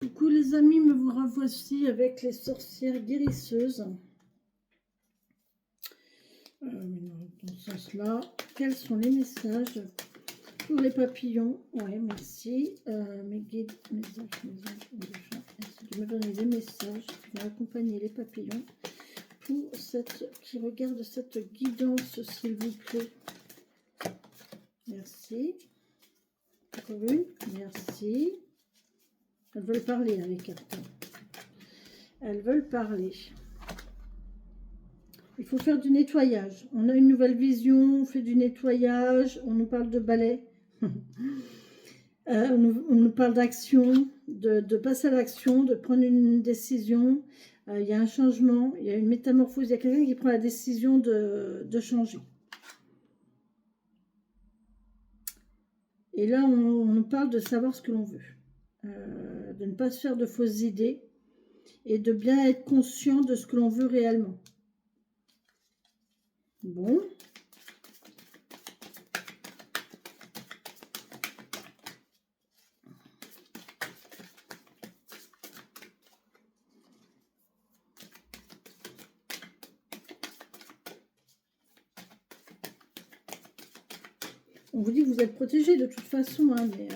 Coucou les amis, me vous revoici avec les sorcières guérisseuses. Dans ce sens-là, quels sont les messages pour les papillons? Ouais, merci. Mes guides, mes anges, merci de me donner des messages qui vont accompagner les papillons pour qui regardent cette guidance, s'il vous plaît. Merci. Encore une, merci. Elles veulent parler, les cartes. Elles veulent parler. Il faut faire du nettoyage. On a une nouvelle vision, on fait du nettoyage, on nous parle de balai. On nous parle d'action, de passer à l'action, de prendre une décision. Il y a un changement, il y a une métamorphose, il y a quelqu'un qui prend la décision de changer. Et là, on nous parle de savoir ce que l'on veut. De ne pas se faire de fausses idées et de bien être conscient de ce que l'on veut réellement. Bon. On vous dit que vous êtes protégé de toute façon, hein, mais...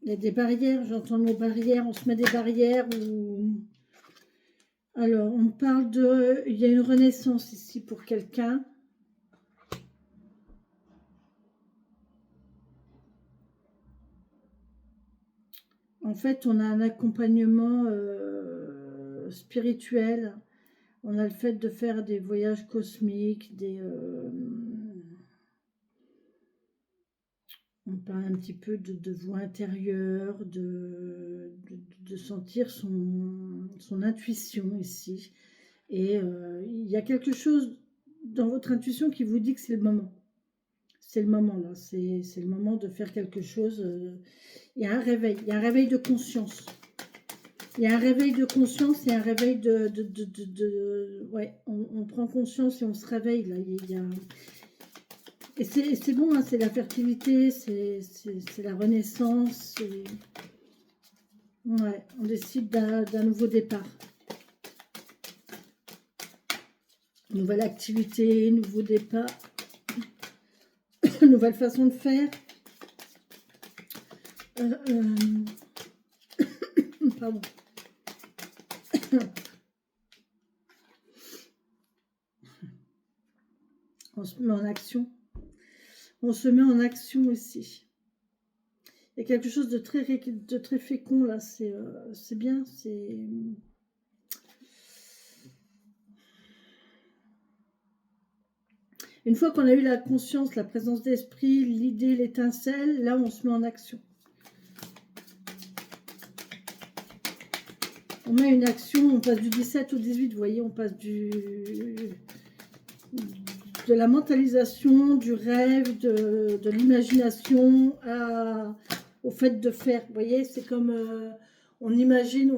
il y a des barrières, j'entends le mot barrière, on se met des barrières ou... Alors, on parle de... Il y a une renaissance ici pour quelqu'un. En fait, on a un accompagnement spirituel. On a le fait de faire des voyages cosmiques, on parle un petit peu de voix intérieure, de sentir son intuition ici. Et il y a quelque chose dans votre intuition qui vous dit que c'est le moment. C'est le moment là, c'est le moment de faire quelque chose. Il y a un réveil de conscience. Il y a un réveil de conscience et un réveil ouais, on prend conscience et on se réveille là. Et c'est bon, hein, c'est la fertilité, c'est la renaissance. Ouais, on décide d'un nouveau départ. Nouvelle activité, nouveau départ. Nouvelle façon de faire. Pardon. On se met en action. On se met en action aussi. Il y a quelque chose de très fécond là. C'est bien. C'est... Une fois qu'on a eu la conscience, la présence d'esprit, l'idée, l'étincelle, là on se met en action. On met une action, on passe du 17 au 18, vous voyez, on passe de la mentalisation, du rêve, de l'imagination au fait de faire. Vous voyez, c'est comme on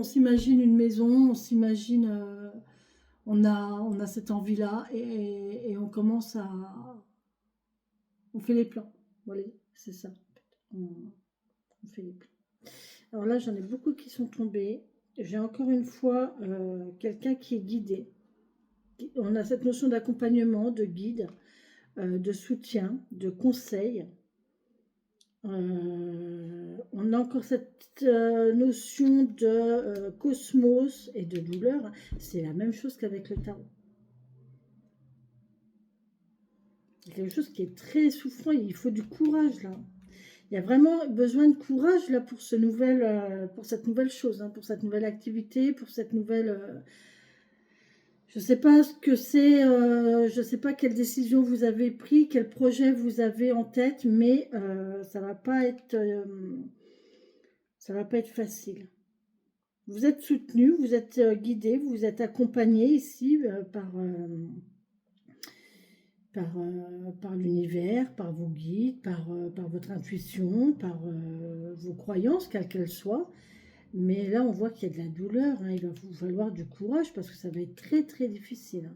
s'imagine une maison, on s'imagine, on a cette envie-là et on commence à... On fait les plans. Voilà, c'est ça. On fait les plans. Alors là, j'en ai beaucoup qui sont tombés. J'ai encore une fois quelqu'un qui est guidé. On a cette notion d'accompagnement, de guide, de soutien, de conseil. On a encore cette notion de cosmos et de douleur. C'est la même chose qu'avec le tarot. C'est quelque chose qui est très souffrant. Il faut du courage là. Il y a vraiment besoin de courage là pour cette nouvelle chose, hein, pour cette nouvelle activité, pour cette nouvelle... je ne sais pas ce que c'est, je ne sais pas quelle décision vous avez pris, quel projet vous avez en tête, mais ça va pas être facile. Vous êtes soutenu, vous êtes guidé, vous êtes accompagné ici par l'univers, par vos guides, par votre intuition, par vos croyances, quelles qu'elles soient. Mais là, on voit qu'il y a de la douleur. Hein. Il va vous falloir du courage parce que ça va être très, très difficile.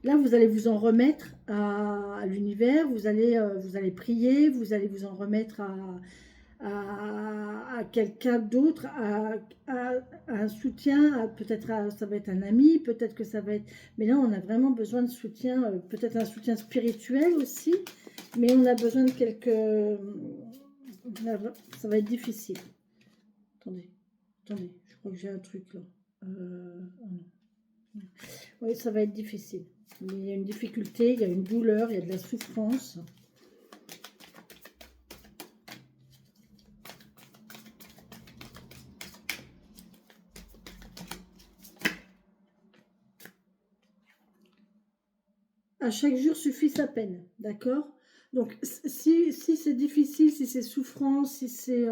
Là, vous allez vous en remettre à l'univers, vous allez prier, vous allez vous en remettre à quelqu'un d'autre, à un soutien, peut-être ça va être un ami, peut-être que ça va être... Mais là, on a vraiment besoin de soutien, peut-être un soutien spirituel aussi, mais on a besoin de ça va être difficile. Attendez, attendez, je crois que j'ai un truc là. Oh non. Oui, ça va être difficile. Mais il y a une difficulté, il y a une douleur, il y a de la souffrance. À chaque jour suffit sa peine, d'accord? Donc, si c'est difficile, si c'est souffrant, si c'est...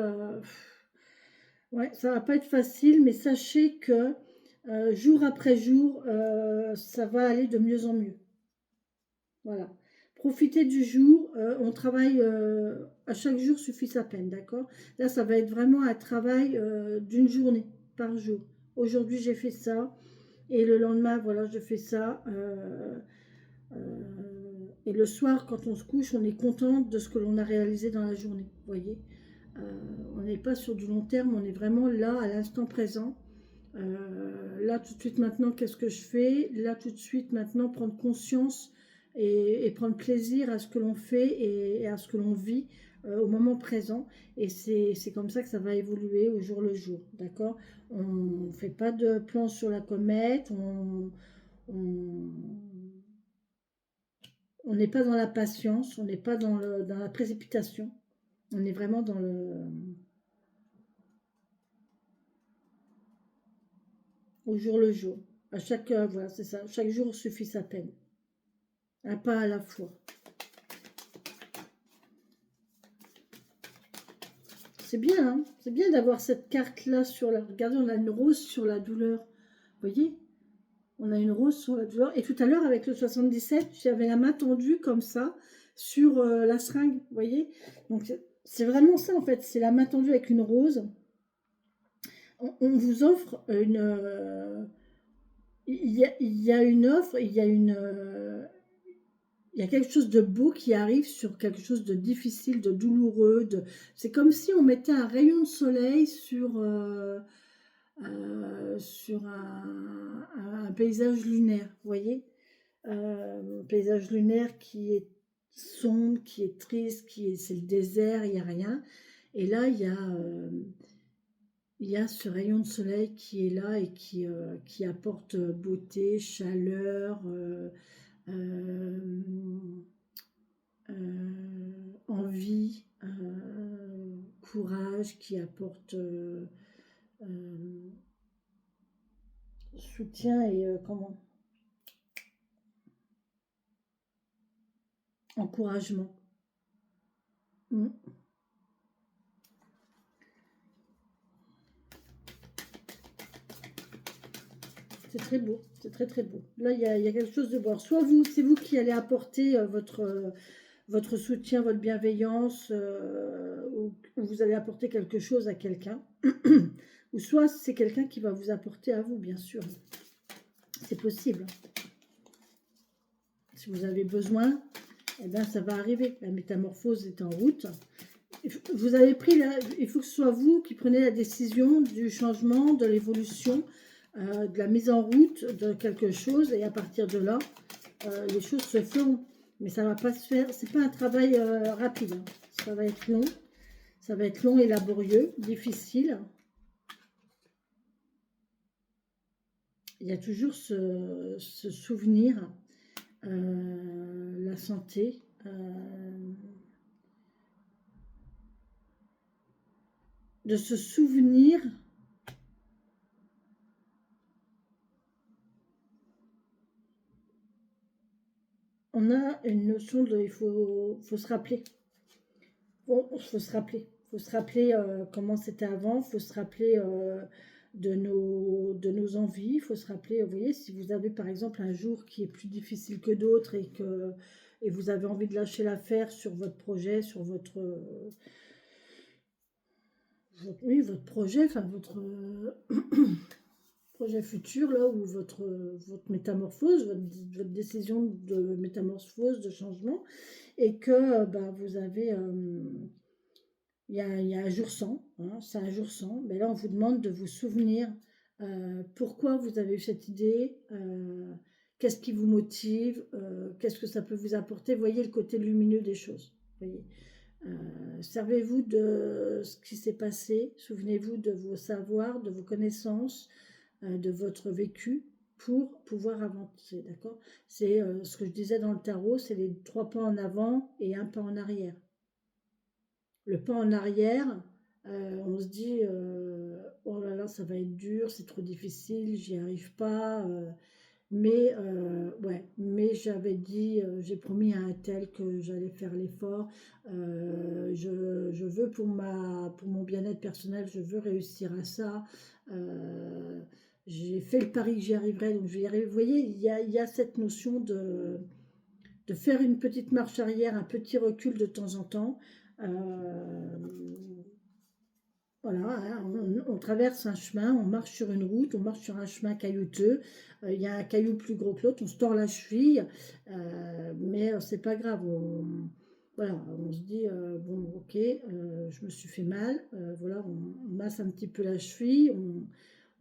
ouais, ça va pas être facile, mais sachez que jour après jour, ça va aller de mieux en mieux. Voilà. Profitez du jour. On travaille à chaque jour suffit sa peine, d'accord? Là, ça va être vraiment un travail d'une journée par jour. Aujourd'hui, j'ai fait ça. Et le lendemain, voilà, je fais ça. Et le soir, quand on se couche, on est content de ce que l'on a réalisé dans la journée. Vous voyez, on n'est pas sur du long terme, on est vraiment là, à l'instant présent. Là, tout de suite, maintenant, qu'est-ce que je fais? Là, tout de suite, maintenant, prendre conscience et prendre plaisir à ce que l'on fait et à ce que l'on vit au moment présent. Et c'est comme ça que ça va évoluer au jour le jour. D'accord? On ne fait pas de plan sur la comète. On, on n'est pas dans la patience, on n'est pas dans la précipitation, on est vraiment au jour le jour. À chaque, voilà, c'est ça, chaque jour suffit sa peine, un pas à la fois. C'est bien, hein, c'est bien d'avoir cette carte-là sur la... Regardez, on a une rose sur la douleur, vous voyez? On a une rose sur la douleur. Et tout à l'heure, avec le 77, j'avais la main tendue comme ça sur la seringue, vous voyez? Donc, c'est vraiment ça, en fait. C'est la main tendue avec une rose. On vous offre une... il y a une offre, il y a quelque chose de beau qui arrive sur quelque chose de difficile, de douloureux. C'est comme si on mettait un rayon de soleil sur un paysage lunaire, vous voyez? Un paysage lunaire qui est sombre, qui est triste, c'est le désert, il n'y a rien. Et là, il y a ce rayon de soleil qui est là et qui apporte beauté, chaleur, euh, envie, courage, qui apporte soutien et comment encouragement. Mm. C'est très beau, c'est très très beau. Là, il y a quelque chose de beau. Alors, soit vous, c'est vous qui allez apporter votre soutien, votre bienveillance, ou vous allez apporter quelque chose à quelqu'un, ou soit c'est quelqu'un qui va vous apporter à vous, bien sûr. C'est possible. Si vous avez besoin, eh bien, ça va arriver. La métamorphose est en route. Vous avez pris, il faut que ce soit vous qui prenez la décision du changement, de l'évolution, de la mise en route de quelque chose. Et à partir de là, les choses se feront. Mais ça ne va pas se faire, c'est pas un travail rapide. Hein. Ça va être long. Ça va être long et laborieux, difficile. Il y a toujours ce souvenir, la santé, de se souvenir on a une notion de il faut se rappeler. Il faut se rappeler. Il faut se rappeler comment c'était avant, il faut se rappeler de nos envies, il faut se rappeler, vous voyez, si vous avez par exemple un jour qui est plus difficile que d'autres et vous avez envie de lâcher l'affaire sur votre projet, sur oui, votre projet, enfin votre projet futur, là, ou votre métamorphose, votre décision de métamorphose, de changement, et que bah, vous avez, il y a un jour sans, hein, c'est un jour sans, mais là on vous demande de vous souvenir pourquoi vous avez eu cette idée, qu'est-ce qui vous motive, qu'est-ce que ça peut vous apporter, voyez le côté lumineux des choses, voyez. Servez-vous de ce qui s'est passé, souvenez-vous de vos savoirs, de vos connaissances, de votre vécu pour pouvoir avancer, d'accord? C'est ce que je disais dans le tarot, c'est les 3 pas en avant et un pas en arrière. Le pas en arrière, on se dit oh là là, ça va être dur, c'est trop difficile, j'y arrive pas. Mais ouais, mais j'avais dit, j'ai promis à un tel que j'allais faire l'effort. Je veux pour mon bien-être personnel, je veux réussir à ça. Euh, j'ai fait le pari que j'y arriverai, donc je vais y arriver. Vous voyez, il y a cette notion de faire une petite marche arrière, un petit recul de temps en temps. Euh, voilà, hein, on traverse un chemin, on marche sur une route, on marche sur un chemin caillouteux. Il y a un caillou plus gros que l'autre, on se tord la cheville, mais c'est pas grave. Voilà, on se dit bon, ok, je me suis fait mal. Voilà, on masse un petit peu la cheville,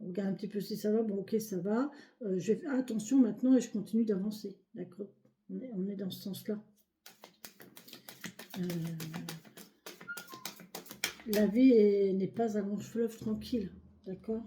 on regarde un petit peu si ça va. Bon, ok, ça va. Je vais faire attention maintenant et je continue d'avancer. D'accord, on est dans ce sens-là. Euh, la vie n'est pas un long fleuve tranquille, d'accord?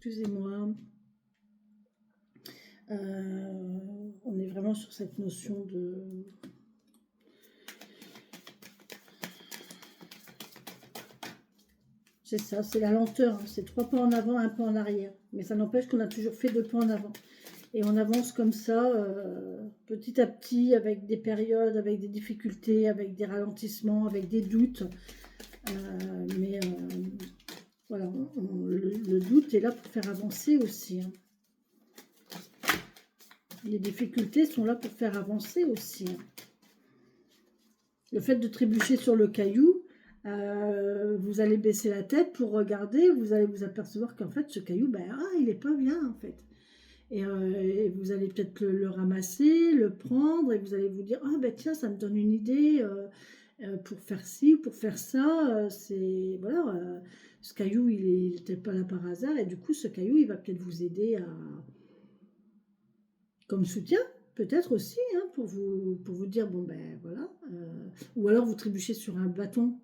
Excusez-moi. On est vraiment sur cette notion de... C'est ça, c'est la lenteur, hein. C'est 3 pas en avant, un pas en arrière. Mais ça n'empêche qu'on a toujours fait 2 pas en avant. Et on avance comme ça, petit à petit, avec des périodes, avec des difficultés, avec des ralentissements, avec des doutes. Mais voilà, le doute est là pour faire avancer aussi, hein. Les difficultés sont là pour faire avancer aussi, hein. Le fait de trébucher sur le caillou, vous allez baisser la tête pour regarder, vous allez vous apercevoir qu'en fait ce caillou, ben, il n'est pas bien en fait. Et vous allez peut-être le ramasser, le prendre, et vous allez vous dire, ah ben tiens, ça me donne une idée pour faire ci, pour faire ça. C'est voilà, ce caillou, il n'était pas là par hasard, et du coup, ce caillou, il va peut-être vous aider à, comme soutien, peut-être aussi, hein, pour vous dire, bon ben voilà. Ou alors vous trébuchez sur un bâton.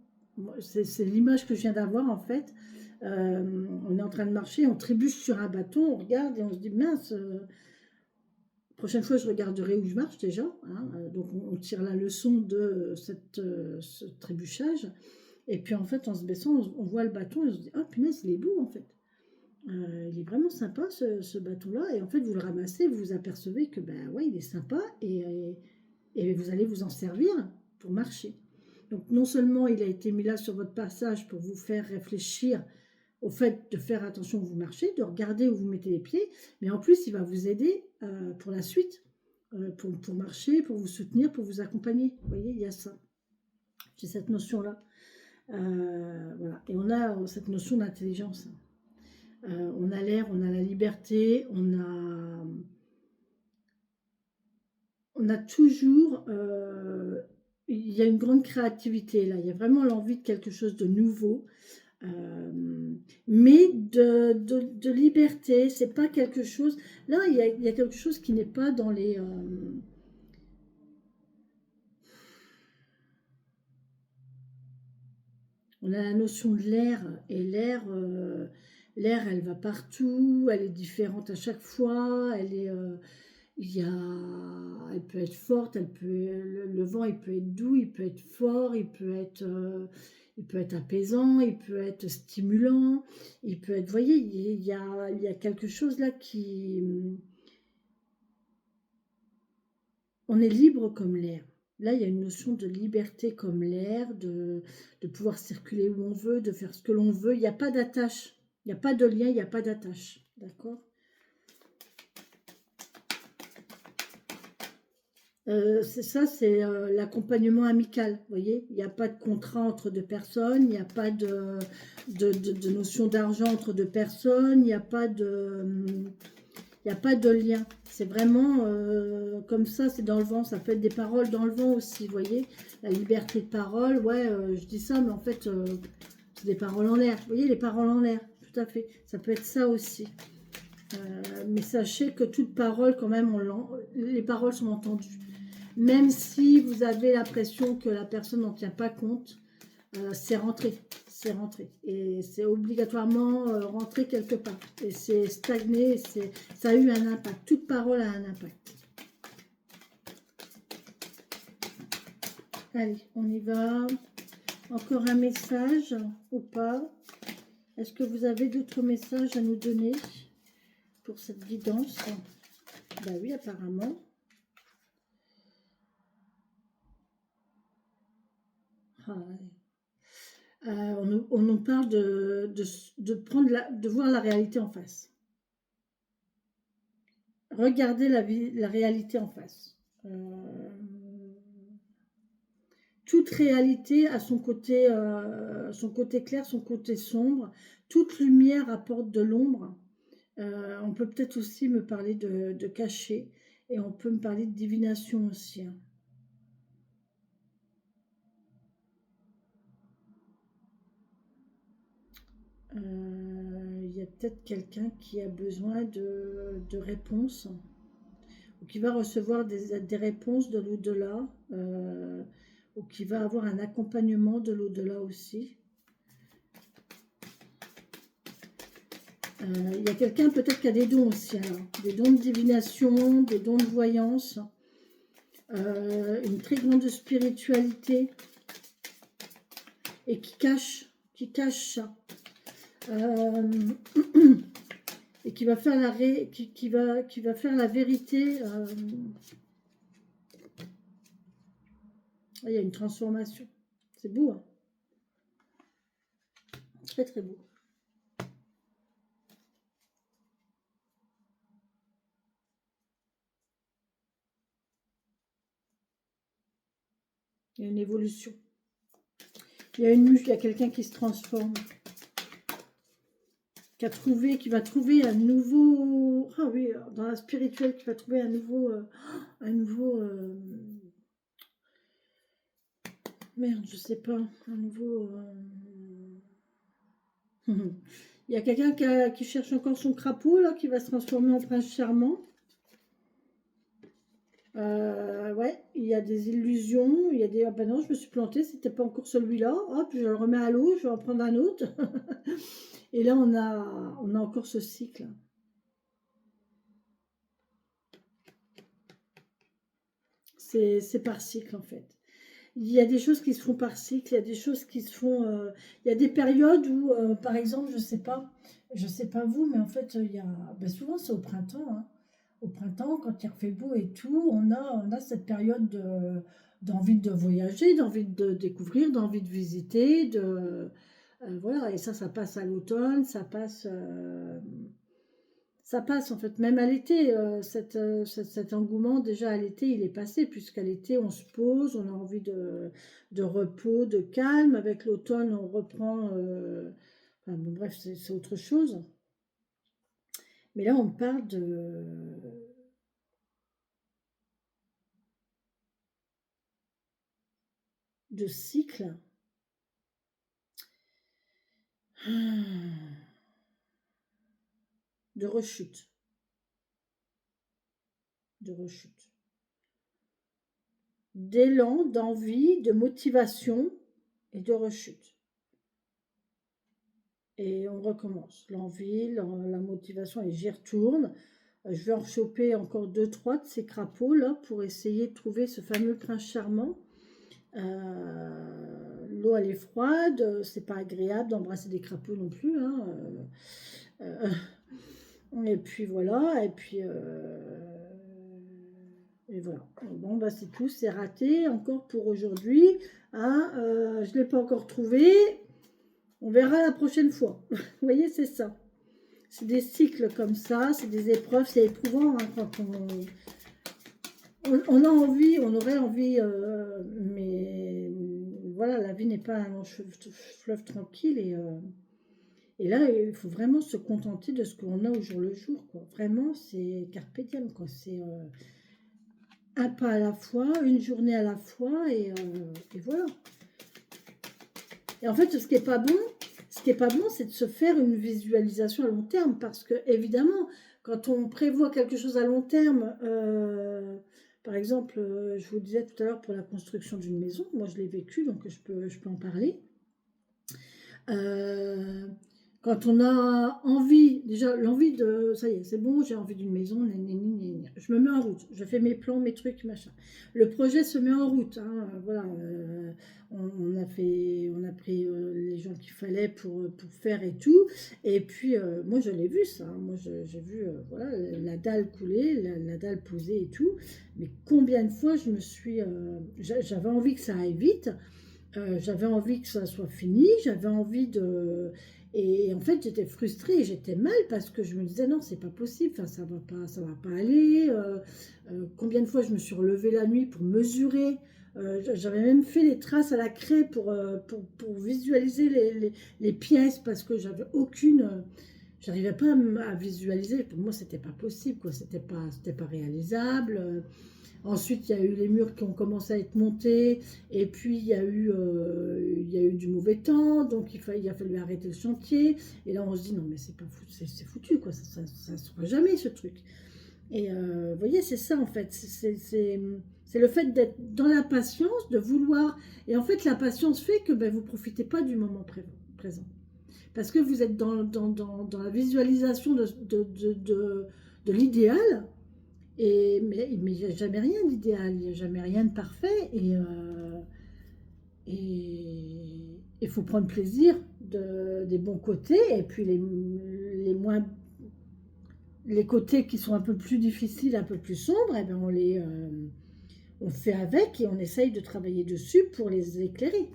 C'est l'image que je viens d'avoir en fait. On est en train de marcher, on trébuche sur un bâton, on regarde et on se dit, mince, prochaine fois je regarderai où je marche déjà, hein. Donc on tire la leçon de ce trébuchage. Et puis en fait, en se baissant, on voit le bâton et on se dit, oh punaise, il est beau en fait. Il est vraiment sympa ce bateau-là. Et en fait, vous le ramassez, vous vous apercevez que ben ouais, il est sympa et vous allez vous en servir pour marcher. Donc non seulement il a été mis là sur votre passage pour vous faire réfléchir au fait de faire attention où vous marchez, de regarder où vous mettez les pieds, mais en plus il va vous aider pour la suite, pour marcher, pour vous soutenir, pour vous accompagner. Vous voyez, il y a ça. J'ai cette notion-là. Voilà. Et on a cette notion d'intelligence. On a l'air, on a la liberté, on a toujours, il y a une grande créativité là, il y a vraiment l'envie de quelque chose de nouveau. Mais de liberté, c'est pas quelque chose... Là, il y a quelque chose qui n'est pas dans les... on a la notion de l'air, et l'air, l'air, elle va partout, elle est différente à chaque fois, elle est... il y a, elle peut être forte, elle peut, le vent, il peut être doux, il peut être fort, il peut être apaisant, il peut être stimulant, il peut être, vous voyez, il y a quelque chose là qui, on est libre comme l'air. Là, il y a une notion de liberté comme l'air, de pouvoir circuler où on veut, de faire ce que l'on veut. Il n'y a pas d'attache, il n'y a pas de lien, il n'y a pas d'attache, d'accord? C'est ça, c'est l'accompagnement amical, vous voyez. Il n'y a pas de contrat entre deux personnes, il n'y a pas de notion d'argent entre deux personnes, il n'y a pas il n'y a pas de lien. C'est vraiment comme ça, c'est dans le vent. Ça peut être des paroles dans le vent aussi, vous voyez. La liberté de parole, ouais, je dis ça, mais en fait, c'est des paroles en l'air. Vous voyez, les paroles en l'air, tout à fait. Ça peut être ça aussi. Mais sachez que toute parole, quand même, les paroles sont entendues. Même si vous avez l'impression que la personne n'en tient pas compte, c'est rentré. C'est rentré. Et c'est obligatoirement rentré quelque part. Et c'est stagné, ça a eu un impact. Toute parole a un impact. Allez, on y va. Encore un message ou pas? Est-ce que vous avez d'autres messages à nous donner pour cette guidance? Ben oui, apparemment. Ah, ouais. On nous parle de voir la réalité en face. Regardez la réalité en face. Toute réalité a son côté clair, son côté sombre. Toute lumière apporte de l'ombre. On peut peut-être aussi me parler de cachet. Et on peut me parler de divination aussi, hein. Il y a peut-être quelqu'un qui a besoin de réponses, ou qui va recevoir des réponses de l'au-delà, ou qui va avoir un accompagnement de l'au-delà aussi. Il y a quelqu'un peut-être qui a des dons aussi, alors. Des dons de divination, des dons de voyance, une très grande spiritualité, et qui cache ça. Et qui va faire qui va faire la vérité. Il y a une transformation. C'est beau, hein, très très beau. Il y a une évolution. Il y a quelqu'un qui se transforme, qui va trouver un nouveau, ah oui, dans la spirituelle, qui va trouver un nouveau, merde, je sais pas, un nouveau, il y a quelqu'un qui cherche encore son crapaud, là, qui va se transformer en prince charmant. Ouais, il y a des illusions, il y a des... Ah ben non, je me suis plantée, c'était pas encore celui-là. Hop, je le remets à l'eau, je vais en prendre un autre. Et là, on a encore ce cycle. C'est par cycle, en fait. Il y a des choses qui se font par cycle, il y a des choses qui se font... il y a des périodes où, par exemple, je sais pas vous, mais en fait, il y a... Ben souvent, c'est au printemps, hein. Au printemps, quand il fait beau et tout, on a cette période d'envie de voyager, d'envie de découvrir, d'envie de visiter, voilà, et ça passe à l'automne, ça passe en fait, même à l'été, cet engouement déjà à l'été, il est passé, puisqu'à l'été, on se pose, on a envie de repos, de calme, avec l'automne, on reprend, enfin, bon, bref, c'est autre chose. Mais là, on parle de cycle. De rechute. De rechute. D'élan, d'envie, de motivation et de rechute. Et on recommence. L'envie, la motivation, et j'y retourne. Je vais en choper encore 2-3 de ces crapauds là pour essayer de trouver ce fameux prince charmant. L'eau elle est froide, c'est pas agréable d'embrasser des crapauds non plus. Hein. Et puis voilà, et voilà. Bon bah c'est tout, c'est raté encore pour aujourd'hui. Hein, je l'ai pas encore trouvé. On verra la prochaine fois. Vous voyez, c'est ça. C'est des cycles comme ça, c'est des épreuves, c'est éprouvant hein, quand on a envie, on aurait envie, mais voilà, la vie n'est pas un long fleuve tranquille et là, il faut vraiment se contenter de ce qu'on a au jour le jour, quoi. Vraiment, c'est carpe diem, quoi. C'est un pas à la fois, une journée à la fois et voilà. Et en fait, ce qui est pas bon, c'est de se faire une visualisation à long terme parce que, évidemment, quand on prévoit quelque chose à long terme, par exemple, je vous disais tout à l'heure pour la construction d'une maison, moi je l'ai vécu, donc je peux en parler. Quand on a envie, déjà l'envie de, ça y est, c'est bon, j'ai envie d'une maison, je me mets en route, je fais mes plans, mes trucs, machin. Le projet se met en route, hein, voilà, on a pris les gens qu'il fallait pour faire et tout, et puis moi je l'ai vu ça, hein. Moi j'ai vu voilà, la dalle couler, la dalle posée et tout, mais combien de fois je me suis, j'avais envie que ça aille vite, j'avais envie que ça soit fini, j'avais envie de... Et en fait, j'étais frustrée, j'étais mal parce que je me disais non, c'est pas possible, enfin, ça va pas aller. Combien de fois je me suis relevée la nuit pour mesurer. J'avais même fait les traces à la craie pour visualiser les pièces parce que j'avais aucune... j'arrivais pas à visualiser. Pour moi, c'était pas possible, quoi. C'était pas réalisable. Ensuite, il y a eu les murs qui ont commencé à être montés, et puis il y a eu du mauvais temps, donc il a fallu arrêter le chantier. Et là, on se dit non, mais c'est pas foutu, c'est foutu, quoi. Ça ne se fera jamais ce truc. Et vous voyez, c'est ça en fait. C'est le fait d'être dans la patience, de vouloir. Et en fait, la patience fait que ben, vous ne profitez pas du moment présent. Parce que vous êtes dans la visualisation de l'idéal. Mais il n'y a jamais rien d'idéal, il n'y a jamais rien de parfait. Et il faut prendre plaisir des bons côtés. Et puis les côtés qui sont un peu plus difficiles, un peu plus sombres, eh bien on fait avec et on essaye de travailler dessus pour les éclairer.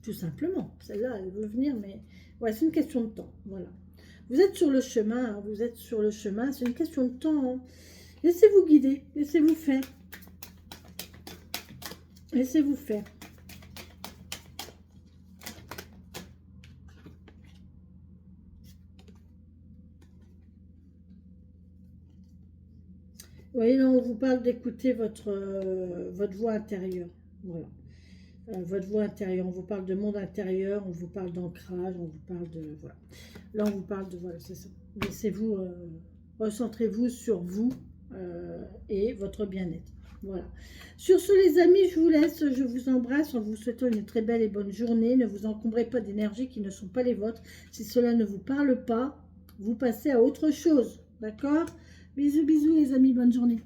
Tout simplement. Celle-là, elle veut venir, mais ouais, c'est une question de temps. Voilà. Vous êtes sur le chemin, hein, vous êtes sur le chemin, c'est une question de temps. Hein. Laissez-vous guider, laissez-vous faire. Laissez-vous faire. Vous voyez, là, on vous parle d'écouter votre voix intérieure. Voilà. Votre voix intérieure, on vous parle de monde intérieur, on vous parle d'ancrage, on vous parle de... Voilà. Là, on vous parle de... Voilà, c'est ça. Laissez-vous, recentrez-vous sur vous et votre bien-être. Voilà. Sur ce, les amis, je vous laisse, je vous embrasse en vous souhaitant une très belle et bonne journée. Ne vous encombrez pas d'énergie qui ne sont pas les vôtres. Si cela ne vous parle pas, vous passez à autre chose. D'accord? Bisous, bisous, les amis, bonne journée.